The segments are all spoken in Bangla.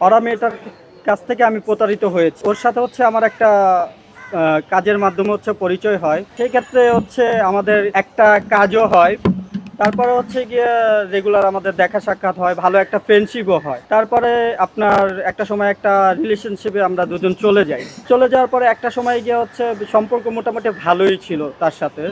ওরা মেয়েটার কাছ থেকে আমি প্রতারিত হয়েছি। ওর সাথে হচ্ছে আমার একটা কাজের মাধ্যমে হচ্ছে পরিচয় হয়। সেই ক্ষেত্রে হচ্ছে আমাদের একটা কাজও হয়। তারপরে হচ্ছে গিয়ে রেগুলার আমাদের দেখা সাক্ষাৎ হয়, ভালো একটা ফ্রেন্ডশিপও হয়। তারপরে আপনার একটা সময় একটা রিলেশনশিপে আমরা দুজন চলে যাই। চলে যাওয়ার পরে একটা সময় গিয়ে হচ্ছে সম্পর্ক মোটামুটি ভালোই ছিল তার সাথে।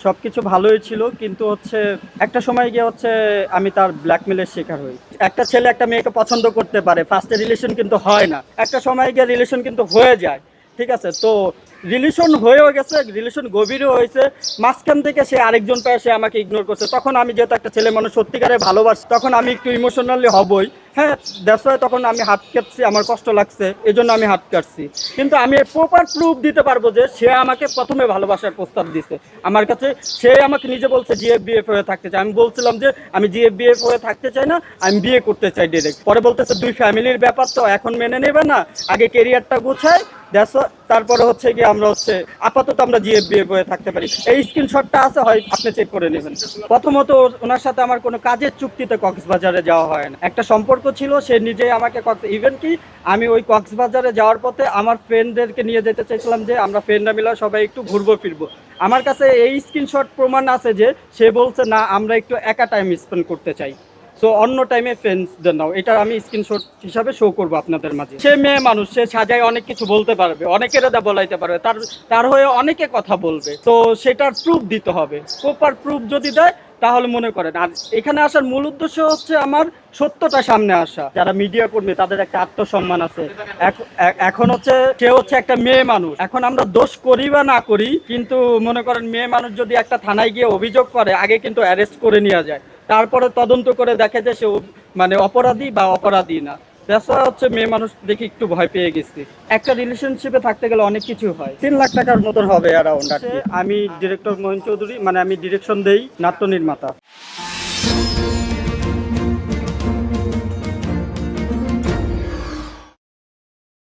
সবকিছু ভালোই ছিল, কিন্তু হচ্ছে একটা সময় গিয়ে হচ্ছে আমি তার ব্ল্যাকমেলের শিকার হই। একটা ছেলে একটা মেয়েকে পছন্দ করতে পারে, ফার্স্টে রিলেশন কিন্তু হয় না, একটা সময় গিয়ে রিলেশন কিন্তু হয়ে যায়। ঠিক আছে, তো রিলেশন হয়েও গেছে, রিলেশন গভীরও হয়েছে, মাঝখান থেকে সে আরেকজন পায়, সে আমাকে ইগনোর করছে। তখন আমি যেহেতু একটা ছেলে মানুষ সত্যিকারে ভালোবাসি, তখন আমি একটু ইমোশনালি হবই। হ্যাঁ, দ্যাটস ওয়াই তখন আমি হাত কাটছি, আমার কষ্ট লাগছে, এই জন্য আমি হাত কাটছি। কিন্তু আমি প্রপার প্রুফ দিতে পারবো যে সে আমাকে প্রথমে ভালোবাসার প্রস্তাব দিছে আমার কাছে। সে আমাকে নিজে বলছে জিএফবিএফ হয়ে থাকতে চাই। আমি বলছিলাম যে আমি জিএফবিএফ হয়ে থাকতে চাই না, আমি বিয়ে করতে চাই ডিরেক্ট। পরে বলতেছে দুই ফ্যামিলির ব্যাপার তো এখন মেনে নেবে না, আগে কেরিয়ারটা গুছাই, দেখো তারপরে হচ্ছে গিয়ে আমরা হচ্ছে আপাতত আমরা জিএফবিএফ হয়ে থাকতে পারি। এই স্ক্রিনশটটা আছে, হয় আপনি চেক করে নেবেন। প্রথমত ওনার সাথে আমার কোনো কাজের চুক্তিতে কক্সবাজারে যাওয়া হয় না। একটা সম্পর্ক ছিল, সে নিজেই আমাকে ইভেন কি আমি ওই কক্সবাজারে যাওয়ার পথে আমার ফ্রেন্ডদেরকে নিয়ে যেতে চাইছিলাম যে আমরা ফ্রেন্ডরা মিলে সবাই একটু ঘুরবো ফিরবো। আমার কাছে এই স্ক্রিনশট প্রমাণ আছে যে সে বলছে না, আমরা একটু একা টাইম স্পেন্ড করতে চাই, সো অন্য টাইমে ফ্রেন্ডসদের নাও। এটা আমি স্ক্রিনশট হিসাবে শো করবো আপনাদের মাঝে। সে মেয়ে মানুষ, সে সাজায় অনেক কিছু বলতে পারবে, অনেকের বলাইতে পারবে, তার হয়ে অনেকে কথা বলবে। তো সেটার প্রুফ দিতে হবে। প্রপার প্রুফ যদি দেয় তাহলে মনে করেন। আর এখানে আসার মূল উদ্দেশ্য হচ্ছে আমার সত্যটা সামনে আসা। যারা মিডিয়া কর্মী তাদের একটা আত্মসম্মান আছে। এখন হচ্ছে সে হচ্ছে একটা মেয়ে মানুষ। এখন আমরা দোষ করি বা না করি, কিন্তু মনে করেন মেয়ে মানুষ যদি একটা থানায় গিয়ে অভিযোগ করে, আগে কিন্তু অ্যারেস্ট করে নেওয়া যায়, তারপরে তদন্ত করে দেখে যে সে মানে অপরাধী বা অপরাধী না। দেখা হচ্ছে মেয়ে মানুষ দেখি একটু ভয় পেয়ে গেছি। একটা রিলেশনশিপে থাকতে গেলে অনেক কিছু হয়। 3 লাখ টাকার মতন হবে অ্যারাউন্ড। আমি ডিরেক্টর মোহিন চৌধুরী, মানে আমি ডিরেকশন দেই, নাট্য নির্মাতা।